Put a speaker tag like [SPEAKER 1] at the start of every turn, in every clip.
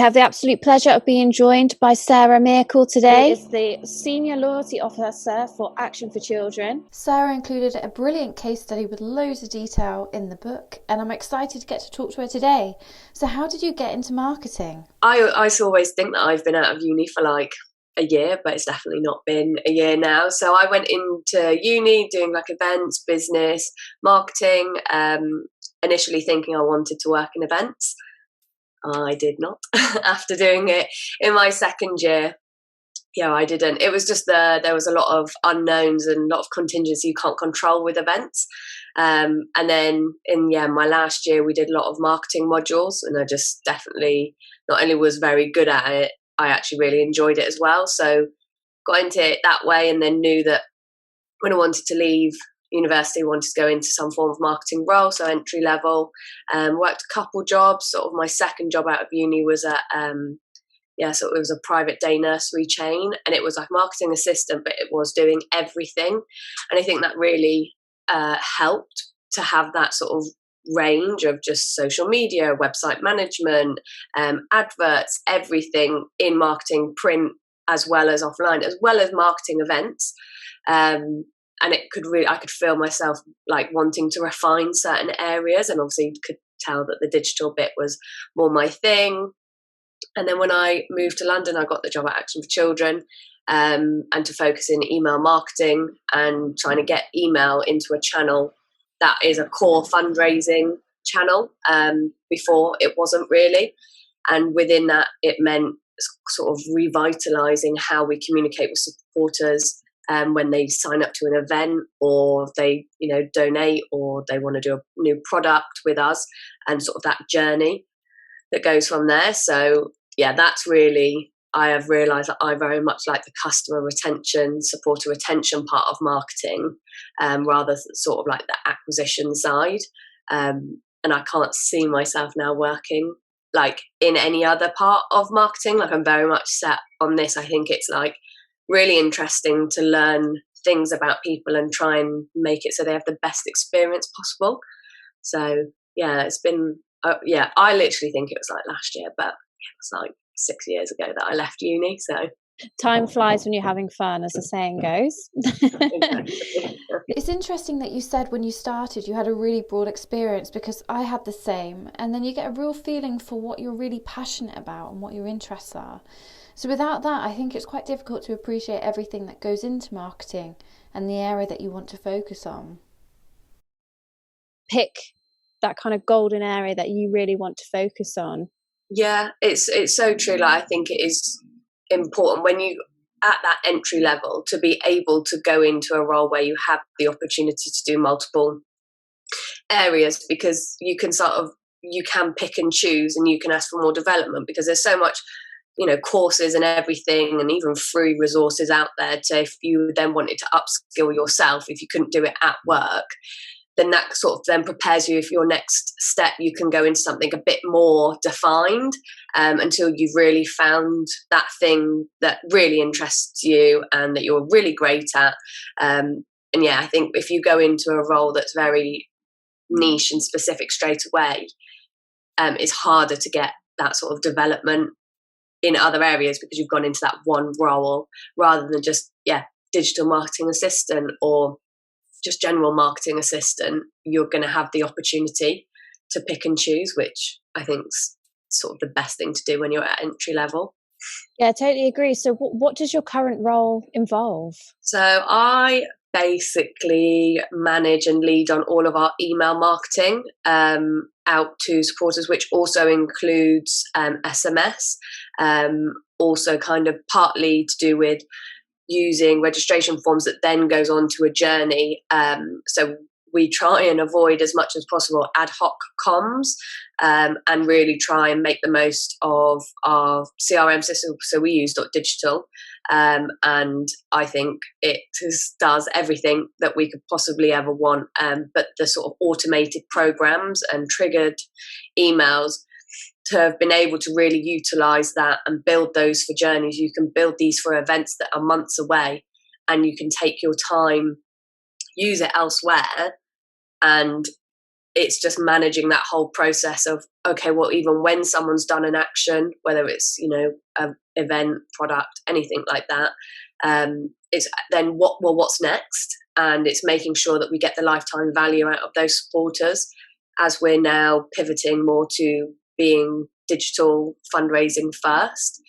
[SPEAKER 1] have the absolute pleasure of being joined by Sara Meikle today. She is the Senior Loyalty Officer for Action for Children.
[SPEAKER 2] Sara included a brilliant case study with loads of detail in the book, and I'm excited to get to talk to her today. So how did you get into marketing?
[SPEAKER 3] I always think that I've been out of uni for like a year, but it's definitely not been a year now. So I went into uni doing like events, business, marketing, initially thinking I wanted to work in events. I did not. After doing it in my second year, I didn't. It was just there was a lot of unknowns and a lot of contingency you can't control with events. And then in my last year, we did a lot of marketing modules, and I just definitely not only was very good at it, I actually really enjoyed it as well. So got into it that way, and then knew that when I wanted to leave university, I wanted to go into some form of marketing role, so entry level. Worked a couple jobs. Sort of my second job out of uni was at so it was a private day nursery chain, and it was like marketing assistant, but it was doing everything. And I think that really helped to have that sort of range of just social media, website management, adverts, everything in marketing, print as well as offline, as well as marketing events. And I could feel myself like wanting to refine certain areas, and obviously could tell that the digital bit was more my thing. And then when I moved to London, I got the job at Action for Children, and to focus in email marketing and trying to get email into a channel that is a core fundraising channel. Before it wasn't really. And within that, it meant sort of revitalising how we communicate with supporters when they sign up to an event, or they donate, or they want to do a new product with us, and sort of that journey that goes from there. So that's really, I have realised that I very much like the customer retention, supporter retention part of marketing, rather than sort of like the acquisition side. And I can't see myself now working like in any other part of marketing. Like, I'm very much set on this. I think it's like really interesting to learn things about people and try and make it so they have the best experience possible. So it's been I literally think it was like last year, but it was like 6 years ago that I left uni. So
[SPEAKER 1] time flies when you're having fun, as the saying goes.
[SPEAKER 2] It's interesting that you said when you started you had a really broad experience, because I had the same, and then you get a real feeling for what you're really passionate about and what your interests are. So without that, I think it's quite difficult to appreciate everything that goes into marketing and the area that you want to focus on.
[SPEAKER 1] Pick that kind of golden area that you really want to focus on.
[SPEAKER 3] Yeah, it's so true. Like, I think it is important when you at that entry level to be able to go into a role where you have the opportunity to do multiple areas, because you can pick and choose, and you can ask for more development, because there's so much courses and everything, and even free resources out there to, if you then wanted to upskill yourself, if you couldn't do it at work, then that sort of then prepares you. If your next step, you can go into something a bit more defined, until you've really found that thing that really interests you and that you're really great at. I think if you go into a role that's very niche and specific straight away, it's harder to get that sort of development in other areas, because you've gone into that one role, rather than just digital marketing assistant or just general marketing assistant. You're going to have the opportunity to pick and choose, which I think is sort of the best thing to do when you're at entry level.
[SPEAKER 1] Yeah, I totally agree. So what does your current role involve?
[SPEAKER 3] So I basically manage and lead on all of our email marketing out to supporters, which also includes SMS, also kind of partly to do with using registration forms that then goes on to a journey. So we try and avoid as much as possible ad hoc comms, and really try and make the most of our CRM system. So we use .digital, and I think it does everything that we could possibly ever want. But the sort of automated programs and triggered emails, to have been able to really utilize that and build those for journeys. You can build these for events that are months away, and you can take your time, use it elsewhere, and it's just managing that whole process of, okay, well, even when someone's done an action, whether it's, you know, an event, product, anything like that, it's then what's next? And it's making sure that we get the lifetime value out of those supporters, as we're now pivoting more to being digital fundraising first.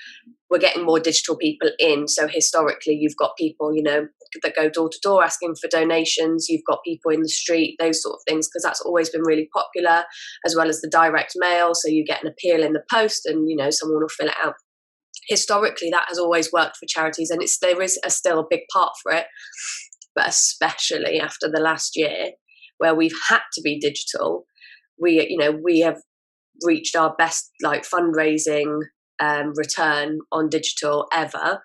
[SPEAKER 3] We're getting more digital people in. So historically, you've got people, you know, that go door to door asking for donations. You've got people in the street, those sort of things, because that's always been really popular, as well as the direct mail. So you get an appeal in the post and, you know, someone will fill it out. Historically, that has always worked for charities, and there is still a big part for it. But especially after the last year, where we've had to be digital, we have reached our best like fundraising return on digital ever,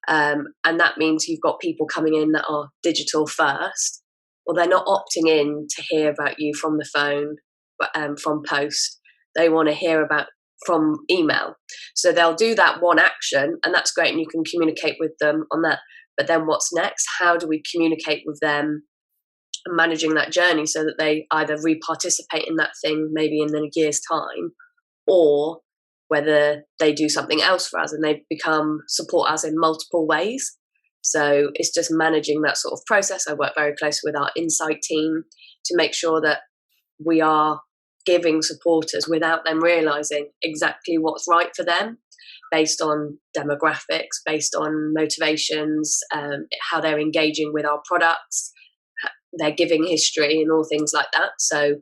[SPEAKER 3] and that means you've got people coming in that are digital first. Well, they're not opting in to hear about you from the phone, from post. They want to hear about from email. So they'll do that one action, and that's great, and you can communicate with them on that. But then what's next? How do we communicate with them, managing that journey so that they either re-participate in that thing maybe in a year's time, or whether they do something else for us and they support us in multiple ways. So it's just managing that sort of process. I work very closely with our insight team to make sure that we are giving supporters without them realizing exactly what's right for them, based on demographics, based on motivations, how they're engaging with our products, their giving history, and all things like that. So,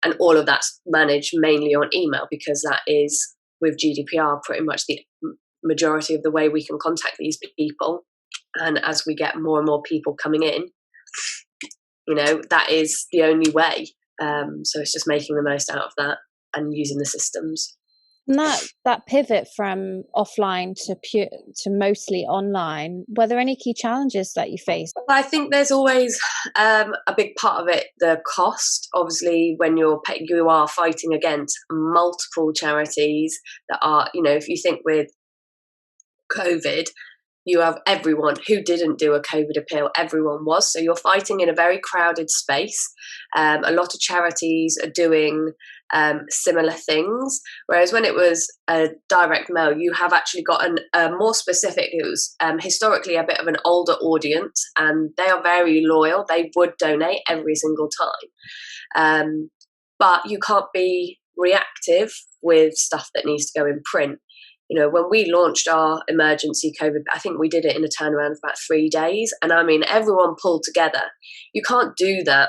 [SPEAKER 3] and all of that's managed mainly on email, because that is, with GDPR, pretty much the majority of the way we can contact these people. And as we get more and more people coming in, you know, that is the only way. So it's just making the most out of that and using the systems.
[SPEAKER 1] And that pivot from offline to mostly online, were there any key challenges that you faced?
[SPEAKER 3] I think there's always a big part of it, the cost. Obviously, when you are fighting against multiple charities that are, you know, if you think with COVID, you have everyone who didn't do a COVID appeal, everyone was. So you're fighting in a very crowded space. A lot of charities are doing similar things. Whereas when it was a direct mail, you have actually got a more specific, it was historically a bit of an older audience, and they are very loyal. They would donate every single time. But you can't be reactive with stuff that needs to go in print. You know, when we launched our emergency COVID, I think we did it in a turnaround of about 3 days. And I mean, everyone pulled together. You can't do that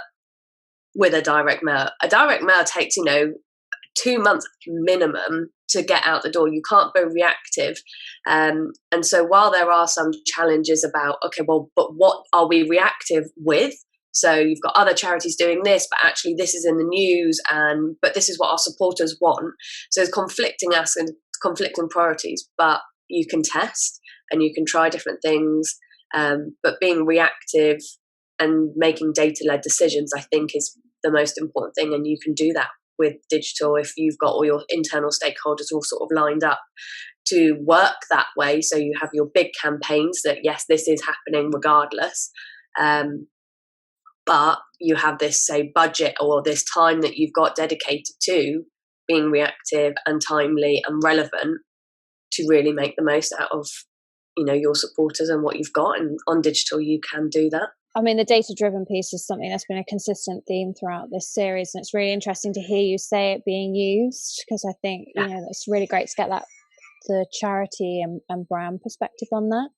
[SPEAKER 3] with a direct mail. A direct mail takes, you know, 2 months minimum to get out the door. You can't go reactive. And so while there are some challenges about, okay, well, but what are we reactive with? So you've got other charities doing this, but actually this is in the news, but this is what our supporters want. So there's conflicting priorities, but you can test and you can try different things. But being reactive and making data-led decisions, I think, is the most important thing. And you can do that with digital if you've got all your internal stakeholders all sort of lined up to work that way. So you have your big campaigns that, yes, this is happening regardless. But you have this, say, budget or this time that you've got dedicated to being reactive and timely and relevant to really make the most out of, you know, your supporters and what you've got. And on digital, you can do that.
[SPEAKER 1] I mean, the data-driven piece is something that's been a consistent theme throughout this series, and it's really interesting to hear you say it being used, because I think, you know, it's really great to get the charity and brand perspective on that.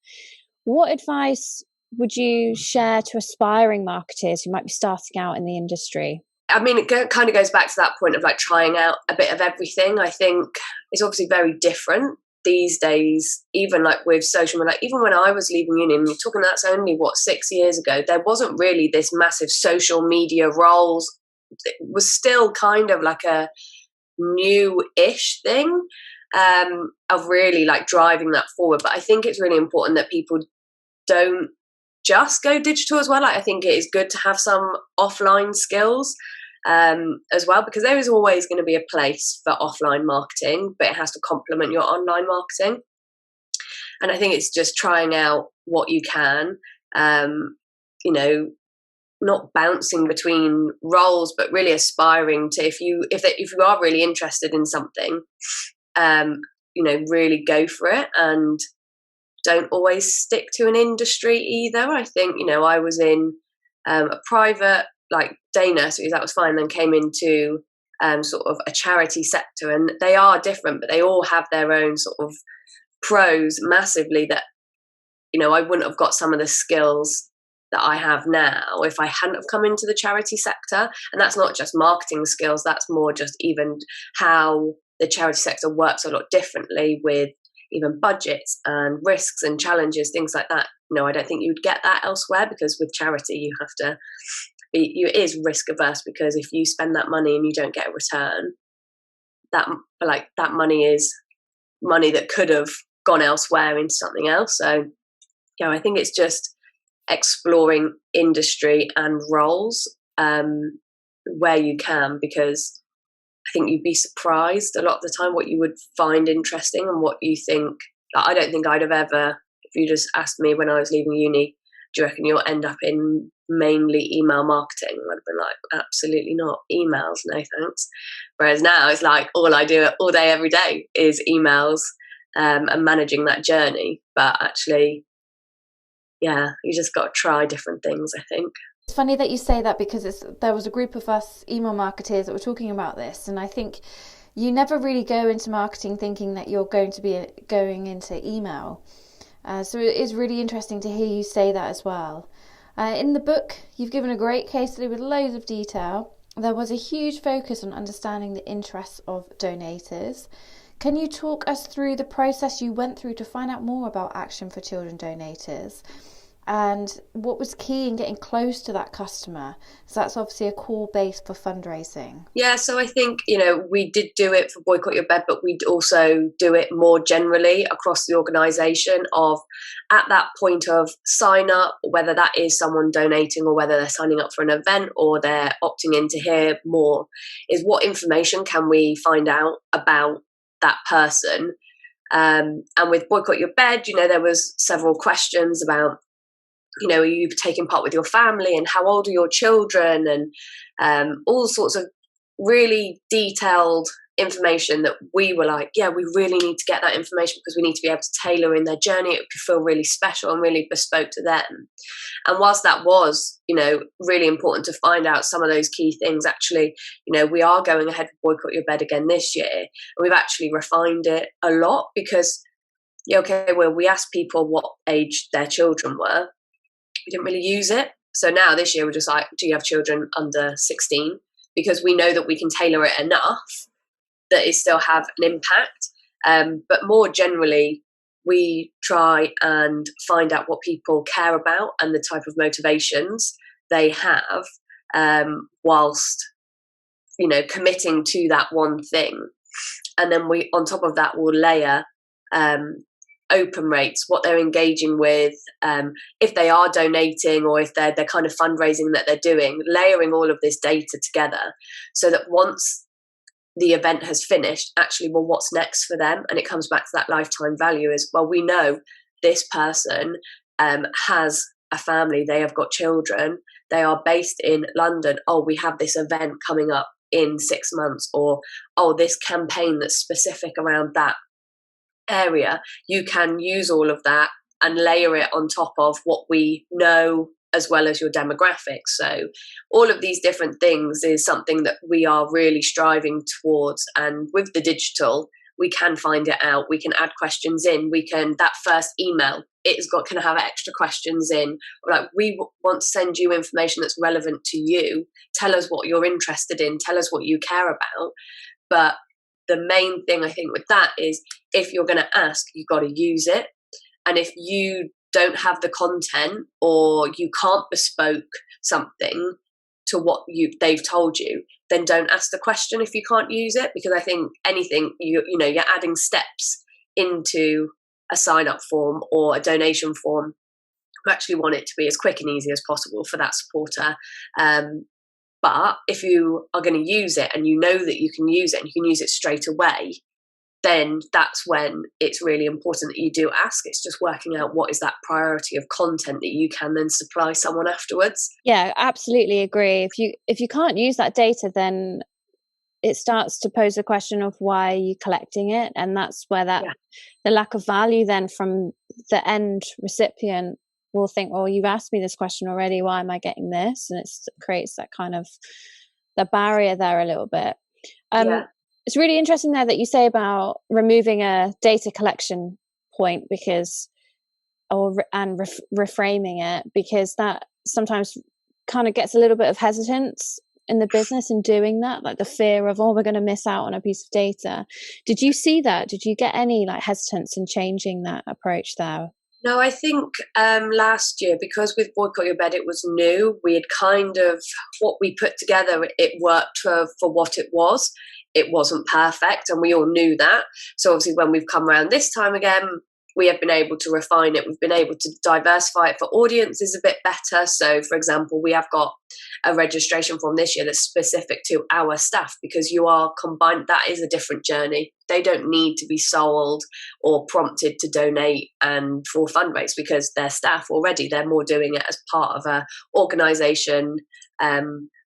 [SPEAKER 1] What advice would you share to aspiring marketers who might be starting out in the industry?
[SPEAKER 3] I mean, it kind of goes back to that point of like trying out a bit of everything. I think it's obviously very different these days, even like with social media. Like even when I was leaving uni, and you're talking, that's only 6 years ago, there wasn't really this massive social media roles. It was still kind of like a new-ish thing of really like driving that forward. But I think it's really important that people don't just go digital as well. Like, I think it is good to have some offline skills as well, because there is always going to be a place for offline marketing, but it has to complement your online marketing. And I think it's just trying out what you can. You know, not bouncing between roles, but really aspiring to, if you are really interested in something, really go for it, and don't always stick to an industry either. I think, I was in a private, like, day nursery, that was fine, then came into sort of a charity sector, and they are different, but they all have their own sort of pros massively, that I wouldn't have got some of the skills that I have now if I hadn't have come into the charity sector. And that's not just marketing skills, that's more just even how the charity sector works a lot differently, with even budgets and risks and challenges, things like that. I don't think you'd get that elsewhere, because with charity you have to be, it is risk averse, because if you spend that money and you don't get a return, that money is money that could have gone elsewhere into something else. So I think it's just exploring industry and roles where you can, because I think you'd be surprised a lot of the time what you would find interesting, and what you think. I don't think I'd have ever, if you just asked me when I was leaving uni, do you reckon you'll end up in mainly email marketing? I'd have been like, absolutely not. Emails, no thanks. Whereas now it's like all I do all day, every day is emails and managing that journey. But actually, you just got to try different things, I think.
[SPEAKER 2] It's funny that you say that, because there was a group of us email marketers that were talking about this, and I think you never really go into marketing thinking that you're going to be going into email. So it is really interesting to hear you say that as well. In the book, you've given a great case study with loads of detail. There was a huge focus on understanding the interests of donators. Can you talk us through the process you went through to find out more about Action for Children donators, and what was key in getting close to that customer? So that's obviously a core base for fundraising.
[SPEAKER 3] Yeah, so I think, we did do it for Boycott Your Bed, but we'd also do it more generally across the organisation, of at that point of sign up, whether that is someone donating or whether they're signing up for an event or they're opting in to hear more, is what information can we find out about that person. And with Boycott Your Bed, there was several questions about, are you taking part with your family, and how old are your children, and all sorts of really detailed information that we were like, we really need to get that information, because we need to be able to tailor in their journey. It would feel really special and really bespoke to them. And whilst that was, really important to find out some of those key things, actually, we are going ahead with Boycott Your Bed again this year, and we've actually refined it a lot, because, we asked people what age their children were. We didn't really use it. So now this year we're just like, do you have children under 16? Because we know that we can tailor it enough that it still have an impact. But more generally, we try and find out what people care about and the type of motivations they have, whilst, committing to that one thing. And then we, on top of that, will layer open rates, what they're engaging with, if they are donating, or if they're kind of fundraising that they're doing, layering all of this data together, so that once the event has finished, actually, well, what's next for them? And it comes back to that lifetime value as well. We know this person has a family, they have got children, they are based in London. Oh, we have this event coming up in 6 months, or this campaign that's specific around that area. You can use all of that and layer it on top of what we know, as well as your demographics. So all of these different things is something that we are really striving towards. And with the digital, we can find it out. We can add questions in. We can, that first email, can have extra questions in. Like, we want to send you information that's relevant to you. Tell us what you're interested in. Tell us what you care about. But the main thing I think with that is, if you're going to ask, you've got to use it. And if you don't have the content, or you can't bespoke something to what they've told you, then don't ask the question if you can't use it. Because I think anything, you're adding steps into a sign-up form or a donation form. We actually want it to be as quick and easy as possible for that supporter. But if you are going to use it, and you know that you can use it, and you can use it straight away, then that's when it's really important that you do ask. It's just working out what is that priority of content that you can then supply someone afterwards.
[SPEAKER 1] Yeah, absolutely agree. If you can't use that data, then it starts to pose the question of why are you collecting it, and that's where the lack of value then from the end recipient will think, well, you've asked me this question already, why am I getting this? And it creates that kind of the barrier there a little bit. It's really interesting there that you say about removing a data collection point and reframing it, because that sometimes kind of gets a little bit of hesitance in the business in doing that, like the fear of, we're going to miss out on a piece of data. Did you see that? Did you get any like hesitance in changing that approach there?
[SPEAKER 3] No, I think last year, because with Boycott Your Bed, it was new. We had kind of, what we put together, it worked for what it was. It wasn't perfect, and we all knew that. So obviously when we've come around this time again, we have been able to refine it. We've been able to diversify it for audiences a bit better. So, for example, we have got a registration form this year that's specific to our staff, because you are combined. That is a different journey. They don't need to be sold or prompted to donate and for fundraise, because they're staff already. They're more doing it as part of a organisation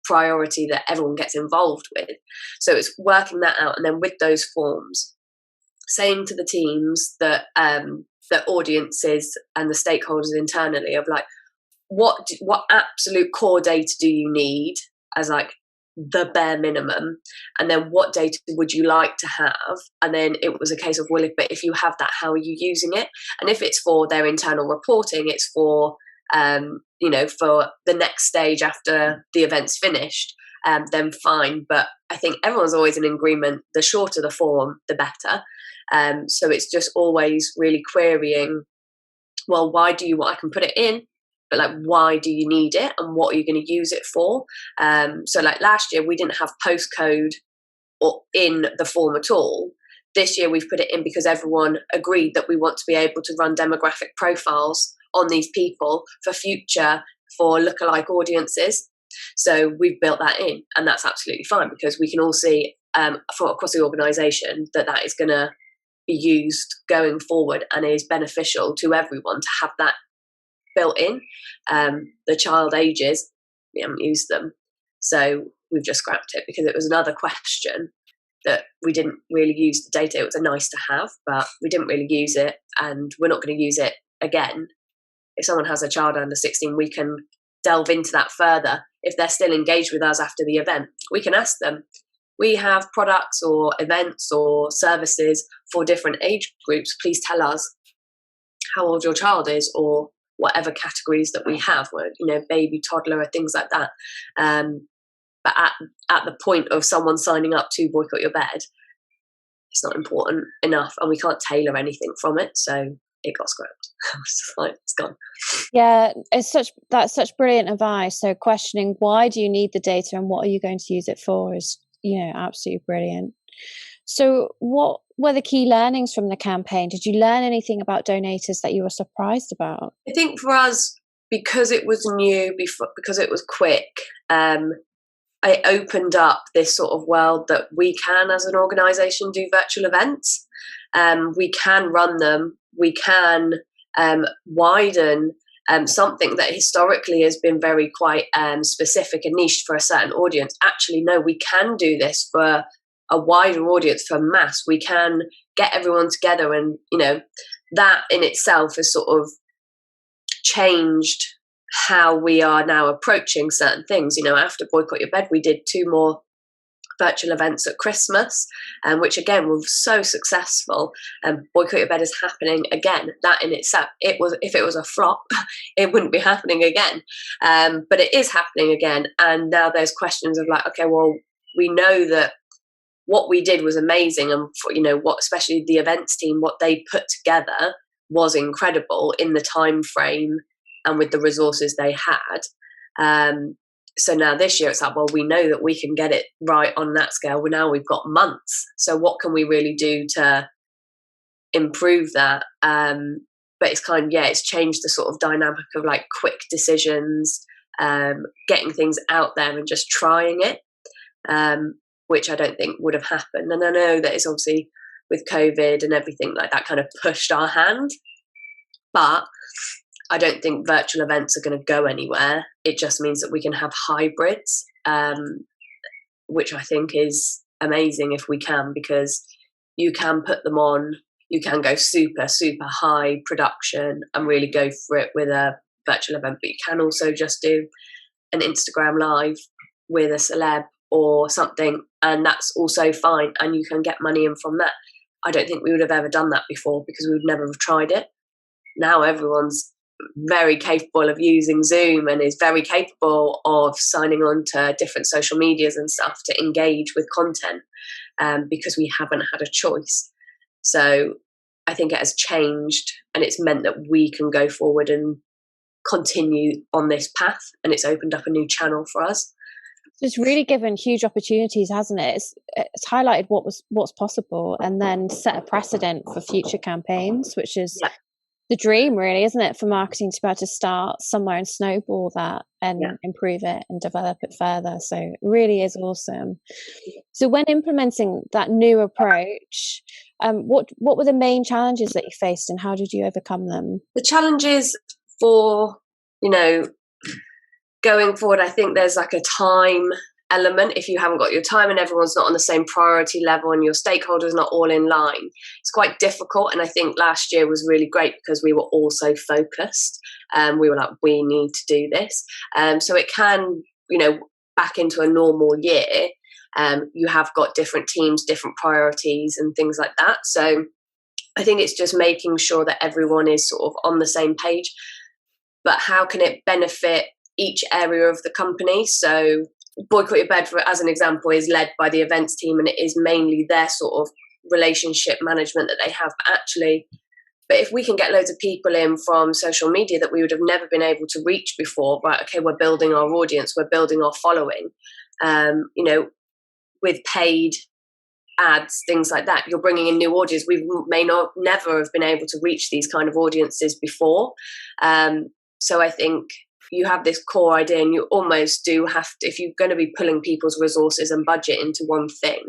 [SPEAKER 3] priority that everyone gets involved with. So it's working that out, and then with those forms, saying to the teams that the audiences and the stakeholders internally of like, what absolute core data do you need as like the bare minimum, and then what data would you like to have? And then it was a case of, well, if you have that, how are you using it? And if it's for their internal reporting, it's for for the next stage after the event's finished, then fine. But I think everyone's always in agreement, the shorter the form, the better. So it's just always really querying, well, why do you want, I can put it in, but like, why do you need it, and what are you going to use it for? So like last year, we didn't have postcode or in the form at all. This year we've put it in because everyone agreed that we want to be able to run demographic profiles on these people for lookalike audiences. So we've built that in, and that's absolutely fine, because we can all see from across the organisation that is going to be used going forward and is beneficial to everyone to have that built in. The child ages, we haven't used them, so we've just scrapped it because it was another question that we didn't really use the data. It was a nice to have, but we didn't really use it, and we're not going to use it again. If someone has a child under 16, we can delve into that further. If they're still engaged with us after the event, we can ask them. We have products or events or services for different age groups. Please tell us how old your child is, or whatever categories that we have, where, baby, toddler, or things like that. But at the point of someone signing up to Boycott Your Bed, it's not important enough, and we can't tailor anything from it. So it got scrapped. It's gone.
[SPEAKER 1] Yeah, that's such brilliant advice. So questioning, why do you need the data and what are you going to use it for, is absolutely brilliant. So what were the key learnings from the campaign? Did you learn anything about donators that you were surprised about?
[SPEAKER 3] I think for us, because it was new, because it was quick, it opened up this sort of world that we can, as an organisation, do virtual events. We can run them. We can widen something that historically has been very quite specific and niche for a certain audience. Actually, no, we can do this for a wider audience, for mass. We can get everyone together, and that in itself has sort of changed how we are now approaching certain things. After Boycott Your Bed, we did 2 more virtual events at Christmas, which again were so successful. Boycott Your Bed is happening again. That in itself, if it was a flop, it wouldn't be happening again. But it is happening again, and now there's questions of like, okay, well, we know that what we did was amazing, and what, especially the events team, what they put together was incredible in the time frame and with the resources they had. So now this year it's like, well, we know that we can get it right on that scale. Now we've got months. So what can we really do to improve that? But it's it's changed the sort of dynamic of like quick decisions, getting things out there and just trying it, which I don't think would have happened. And I know that it's obviously with COVID and everything like that kind of pushed our hand. But I don't think virtual events are going to go anywhere. It just means that we can have hybrids, which I think is amazing if we can, because you can put them on, you can go super, super high production and really go for it with a virtual event, but you can also just do an Instagram live with a celeb or something, and that's also fine, and you can get money in from that. I don't think we would have ever done that before because we would never have tried it. Now everyone's very capable of using Zoom and is very capable of signing on to different social medias and stuff to engage with content, because we haven't had a choice. So I think it has changed, and it's meant that we can go forward and continue on this path, and it's opened up a new channel for us.
[SPEAKER 1] It's really given huge opportunities, hasn't it? It's highlighted what's possible, and then set a precedent for future campaigns, which is the dream, really, isn't it, for marketing, to be able to start somewhere and snowball that and improve it and develop it further. So it really is awesome. So when implementing that new approach, what were the main challenges that you faced, and how did you overcome them?
[SPEAKER 3] The challenges for, going forward, I think there's like a time element. If you haven't got your time and everyone's not on the same priority level and your stakeholders not all in line, it's quite difficult. And I think last year was really great because we were all so focused. We were like, we need to do this. So it can, back into a normal year, you have got different teams, different priorities and things like that. So I think it's just making sure that everyone is sort of on the same page. But how can it benefit each area of the company? So Boycott Your Bed, as an example, is led by the events team, and it is mainly their sort of relationship management that they have. But if we can get loads of people in from social media that we would have never been able to reach before, right, okay, we're building our audience, we're building our following, with paid ads, things like that, you're bringing in new audience. We may never have been able to reach these kind of audiences before. So I think you have this core idea, and you almost do have to, if you're going to be pulling people's resources and budget into one thing,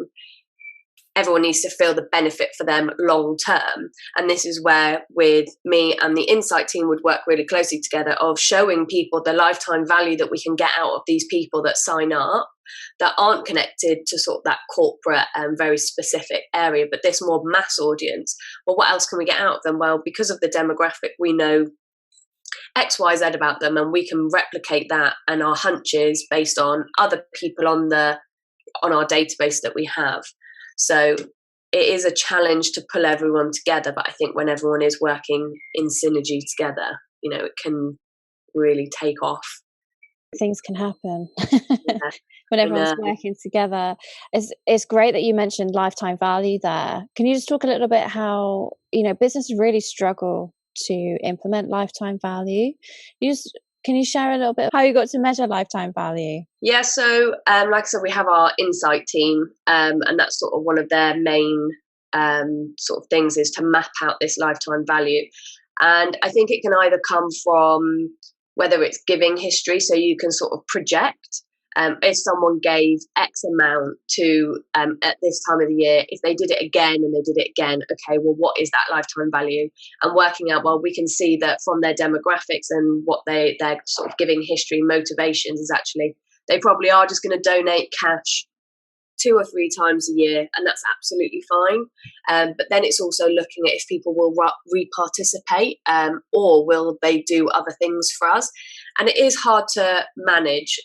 [SPEAKER 3] everyone needs to feel the benefit for them long term. And this is where, with me and the insight team, would work really closely together, of showing people the lifetime value that we can get out of these people that sign up, that aren't connected to sort of that corporate and very specific area, but this more mass audience. Well, what else can we get out of them? Well, because of the demographic, we know X, Y, Z about them, and we can replicate that and our hunches based on other people on our database that we have. So it is a challenge to pull everyone together, but I think when everyone is working in synergy together, it can really take off.
[SPEAKER 1] Things can happen when everyone's working together. It's great that you mentioned lifetime value there. Can you just talk a little bit how businesses really struggle to implement lifetime value? Can you share a little bit how you got to measure lifetime value?
[SPEAKER 3] Yeah, so like I said, we have our insight team, and that's sort of one of their main sort of things, is to map out this lifetime value. And I think it can either come from whether it's giving history, so you can sort of project, if someone gave X amount to at this time of the year, if they did it again and they did it again, okay, well, what is that lifetime value? And working out, well, we can see that from their demographics and what their sort of giving history motivations is actually, they probably are just going to donate cash 2 or 3 times a year, and that's absolutely fine. But then it's also looking at if people will re-participate, or will they do other things for us. And it is hard to manage,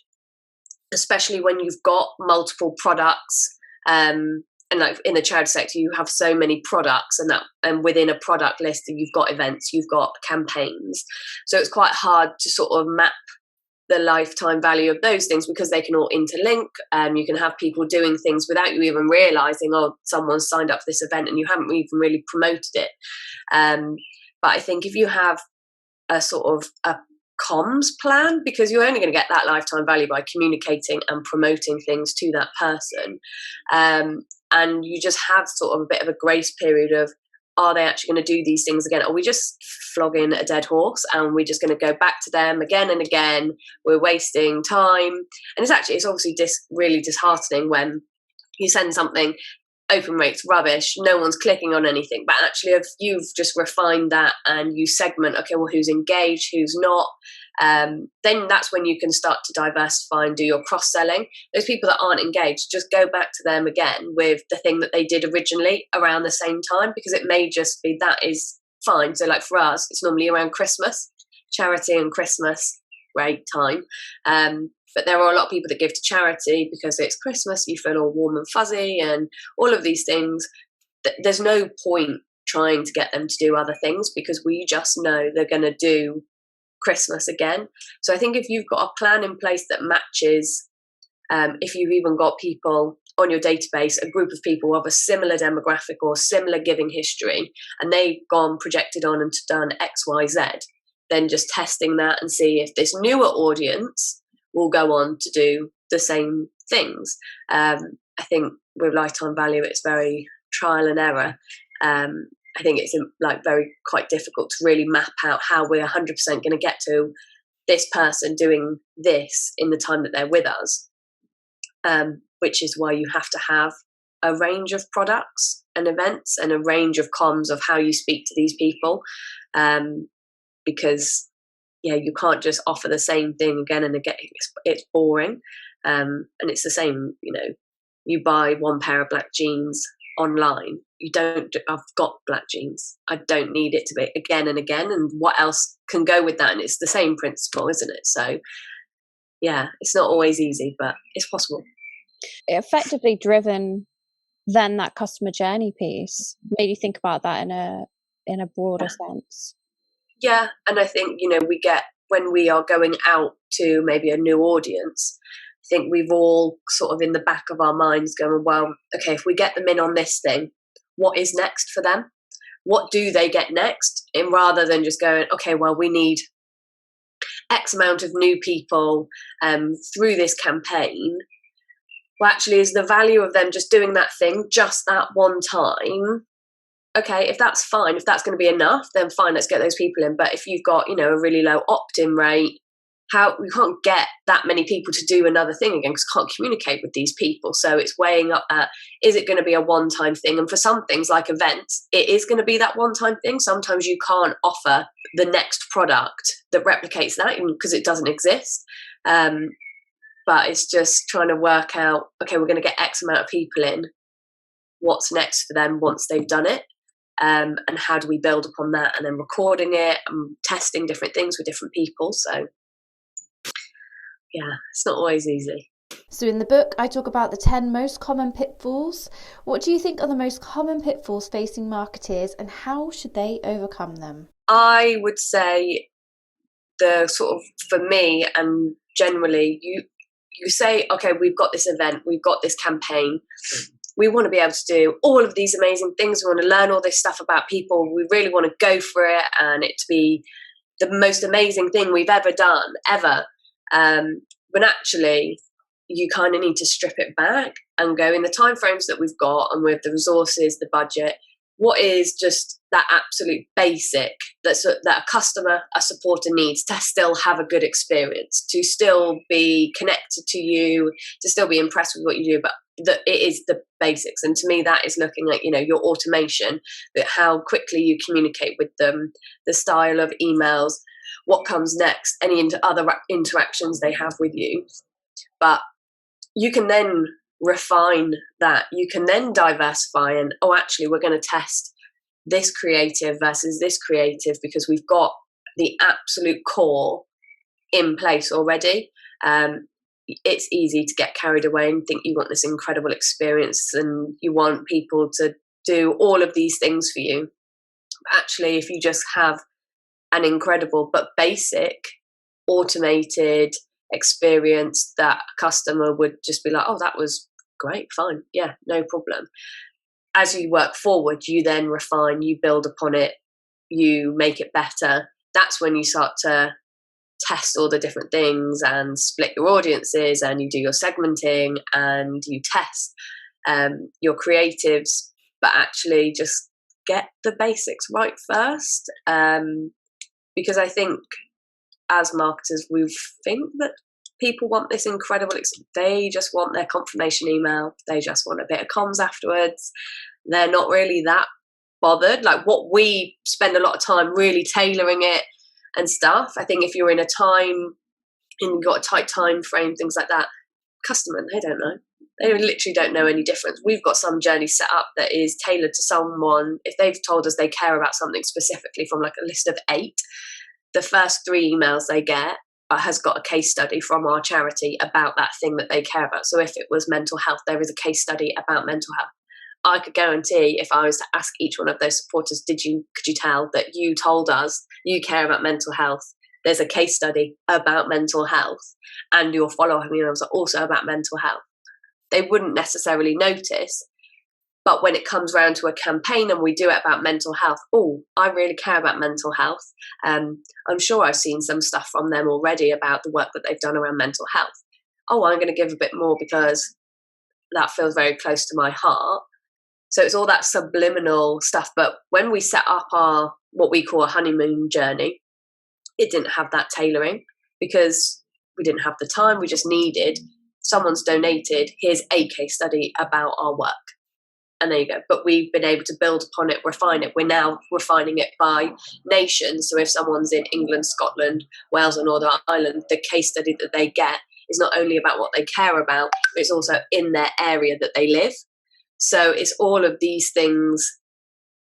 [SPEAKER 3] especially when you've got multiple products, and like in the charity sector, you have so many products, and within a product list, you've got events, you've got campaigns. So it's quite hard to sort of map the lifetime value of those things, because they can all interlink. You can have people doing things without you even realizing, oh, someone's signed up for this event and you haven't even really promoted it. But I think if you have a sort of a comms plan, because you're only going to get that lifetime value by communicating and promoting things to that person, and you just have sort of a bit of a grace period of, are they actually going to do these things again? Are we just flogging a dead horse and we're just going to go back to them again and again? We're wasting time. And it's obviously really disheartening when you send something, open rates rubbish, no one's clicking on anything. But actually, if you've just refined that and you segment, okay, well, who's engaged, who's not, then that's when you can start to diversify and do your cross-selling. Those people that aren't engaged, just go back to them again with the thing that they did originally around the same time, because it may just be that is fine. So like for us, it's normally around Christmas, charity and Christmas, great time. But there are a lot of people that give to charity because it's Christmas, you feel all warm and fuzzy and all of these things. There's no point trying to get them to do other things because we just know they're going to do Christmas again. So I think if you've got a plan in place that matches, if you've even got people on your database, a group of people of a similar demographic or similar giving history, and they've gone projected on and done X, Y, Z, then just testing that and see if this newer audience will go on to do the same things. I think with lifetime value, it's very trial and error. I think it's very quite difficult to really map out how we're 100% going to get to this person doing this in the time that they're with us, which is why you have to have a range of products and events and a range of comms of how you speak to these people, because you can't just offer the same thing again and again. It's boring. And it's the same, you buy one pair of black jeans online. I've got black jeans. I don't need it to be again and again. And what else can go with that? And it's the same principle, isn't it? So yeah, it's not always easy, but it's possible.
[SPEAKER 1] Effectively driven then that customer journey piece. Made you think about that in a broader sense.
[SPEAKER 3] Yeah, and I think, we get, when we are going out to maybe a new audience, I think we've all sort of in the back of our minds going, well, okay, if we get them in on this thing, what is next for them? What do they get next? And rather than just going, okay, well, we need X amount of new people through this campaign. Well, actually, is the value of them just doing that thing just that one time? Okay, if that's fine, if that's going to be enough, then fine, let's get those people in. But if you've got, a really low opt-in rate, we can't get that many people to do another thing again because can't communicate with these people. So it's weighing up that, is it going to be a one-time thing? And for some things like events, it is going to be that one-time thing. Sometimes you can't offer the next product that replicates that because it doesn't exist. But it's just trying to work out, okay, we're going to get X amount of people in. What's next for them once they've done it? And how do we build upon that? And then recording it and testing different things with different people. So yeah, it's not always easy.
[SPEAKER 2] So in the book, I talk about the 10 most common pitfalls. What do you think are the most common pitfalls facing marketers and how should they overcome them?
[SPEAKER 3] I would say the sort of, for me and generally, you say, okay, we've got this event, we've got this campaign. We want to be able to do all of these amazing things. We want to learn all this stuff about people. We really want to go for it and it to be the most amazing thing we've ever done, ever. When actually you kind of need to strip it back and go in the timeframes that we've got and with the resources, the budget, what is just that absolute basic that a customer, a supporter needs to still have a good experience, to still be connected to you, to still be impressed with what you do, but it is the basics. And to me, that is looking at, your automation, that how quickly you communicate with them, the style of emails, what comes next, any other interactions they have with you. But you can then refine that. You can then diversify and, actually, we're going to test this creative versus this creative because we've got the absolute core in place already. It's easy to get carried away and think you want this incredible experience and you want people to do all of these things for you. Actually, if you just have an incredible but basic automated experience that a customer would just be like, oh, that was great, fine, yeah, no problem. As you work forward, you then refine, you build upon it, you make it better. That's when you start to test all the different things and split your audiences and you do your segmenting and you test your creatives, but actually just get the basics right first. Because I think as marketers, we think that people want this incredible, they just want their confirmation email. They just want a bit of comms afterwards. They're not really that bothered. Like what we spend a lot of time really tailoring it and stuff. I think if you're in a time and you've got a tight time frame, things like that, customer, they don't know. They literally don't know any difference. We've got some journey set up that is tailored to someone. If they've told us they care about something specifically from like a list of 8, the first 3 emails they get has got a case study from our charity about that thing that they care about. So if it was mental health, there is a case study about mental health. I could guarantee if I was to ask each one of those supporters, could you tell that you told us you care about mental health? There's a case study about mental health, and your follow-up emails are also about mental health. They wouldn't necessarily notice, but when it comes around to a campaign and we do it about mental health, oh, I really care about mental health. I'm sure I've seen some stuff from them already about the work that they've done around mental health. Oh, I'm going to give a bit more because that feels very close to my heart. So it's all that subliminal stuff. But when we set up our, what we call a honeymoon journey, it didn't have that tailoring because we didn't have the time. We just needed, someone's donated, here's a case study about our work. And there you go. But we've been able to build upon it, refine it. We're now refining it by nation. So if someone's in England, Scotland, Wales or Northern Ireland, the case study that they get is not only about what they care about, but it's also in their area that they live. So it's all of these things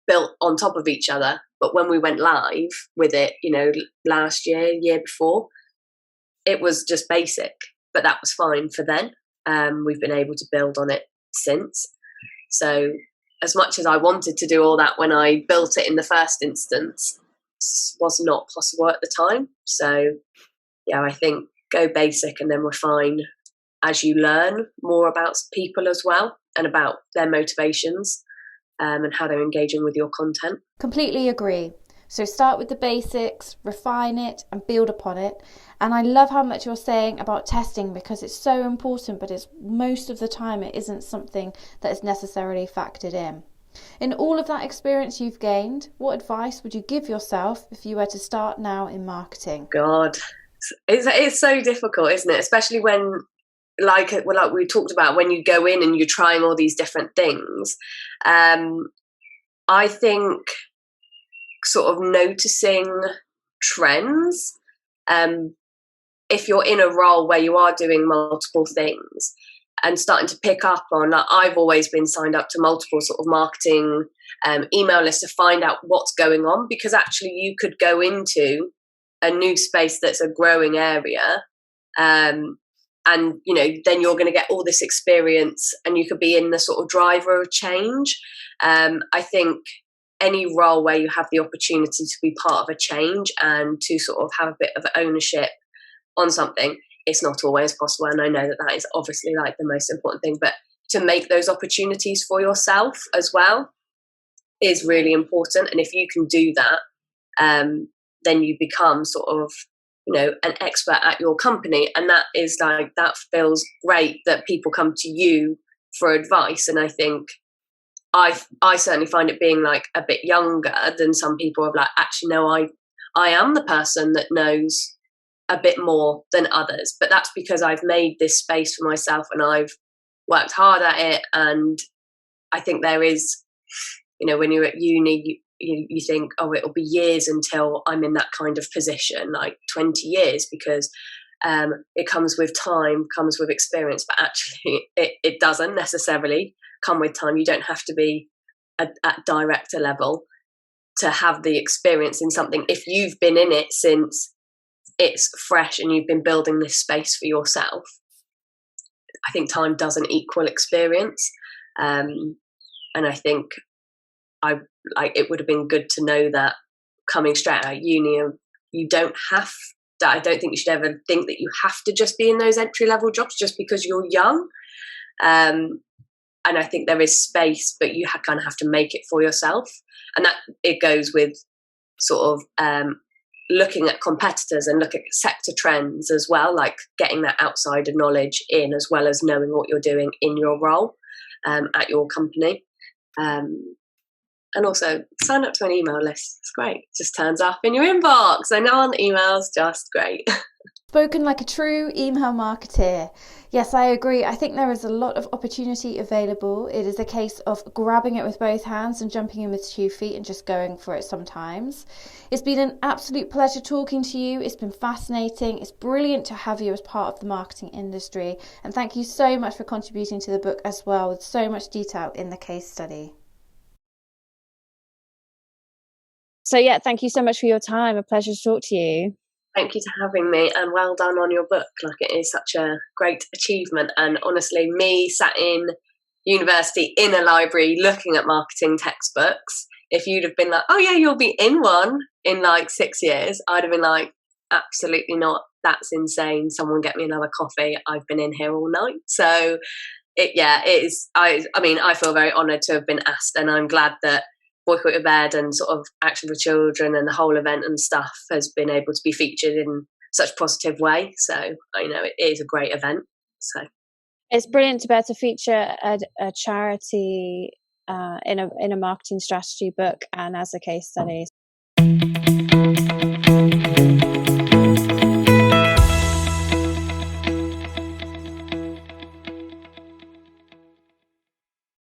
[SPEAKER 3] built on top of each other. But when we went live with it, last year before, it was just basic, but that was fine for then. We've been able to build on it since. So as much as I wanted to do all that when I built it in the first instance, was not possible at the time. So yeah, I think go basic and then refine as you learn more about people as well and about their motivations and how they're engaging with your content.
[SPEAKER 2] Completely agree. So start with the basics, refine it and build upon it. And I love how much you're saying about testing because it's so important, but it's most of the time it isn't something that is necessarily factored in. In all of that experience you've gained, what advice would you give yourself if you were to start now in marketing?
[SPEAKER 3] God, it's so difficult, isn't it? Especially when, like we talked about, when you go in and you're trying all these different things. I think sort of noticing trends. If you're in a role where you are doing multiple things and starting to pick up on, like, I've always been signed up to multiple sort of marketing email lists to find out what's going on, because actually you could go into a new space that's a growing area and then you're going to get all this experience and you could be in the sort of driver of change. I think any role where you have the opportunity to be part of a change and to sort of have a bit of ownership on something, it's not always possible. And I know that is obviously like the most important thing, but to make those opportunities for yourself as well is really important. And if you can do that, then you become sort of, an expert at your company. And that is like, that feels great that people come to you for advice. And I think I certainly find it being like a bit younger than some people have like, actually, no, I am the person that knows a bit more than others. But that's because I've made this space for myself and I've worked hard at it. And I think there is, when you're at uni, you think, oh, it'll be years until I'm in that kind of position, like 20 years, because it comes with time, comes with experience. But actually, it doesn't necessarily come with time. You don't have to be at director level to have the experience in something. If you've been in it since it's fresh and you've been building this space for yourself, I think time doesn't equal experience. And I think it would have been good to know that coming straight out of uni. You don't have that. I don't think you should ever think that you have to just be in those entry level jobs just because you're young. And I think there is space, but you kind of have to make it for yourself. And that it goes with sort of looking at competitors and look at sector trends as well, like getting that outsider knowledge in, as well as knowing what you're doing in your role at your company. And also sign up to an email list. It's great. It just turns up in your inbox. I know on emails, just great.
[SPEAKER 2] Spoken like a true email marketer. Yes, I agree. I think there is a lot of opportunity available. It is a case of grabbing it with both hands and jumping in with 2 feet and just going for it sometimes. It's been an absolute pleasure talking to you. It's been fascinating. It's brilliant to have you as part of the marketing industry. And thank you so much for contributing to the book as well, with so much detail in the case study.
[SPEAKER 1] So yeah, thank you so much for your time. A pleasure to talk to you.
[SPEAKER 3] Thank you for having me, and well done on your book. Like, it is such a great achievement. And honestly, me sat in university in a library looking at marketing textbooks, if you'd have been like, oh yeah, you'll be in one in like 6 years, I'd have been like, absolutely not. That's insane. Someone get me another coffee. I've been in here all night. So it is. I mean, I feel very honoured to have been asked, and I'm glad that Boycott Your Bed and sort of Action for Children and the whole event and stuff has been able to be featured in such a positive way. So, you know, it is a great event. So
[SPEAKER 1] it's brilliant to be able to feature a charity in a marketing strategy book and as a case study.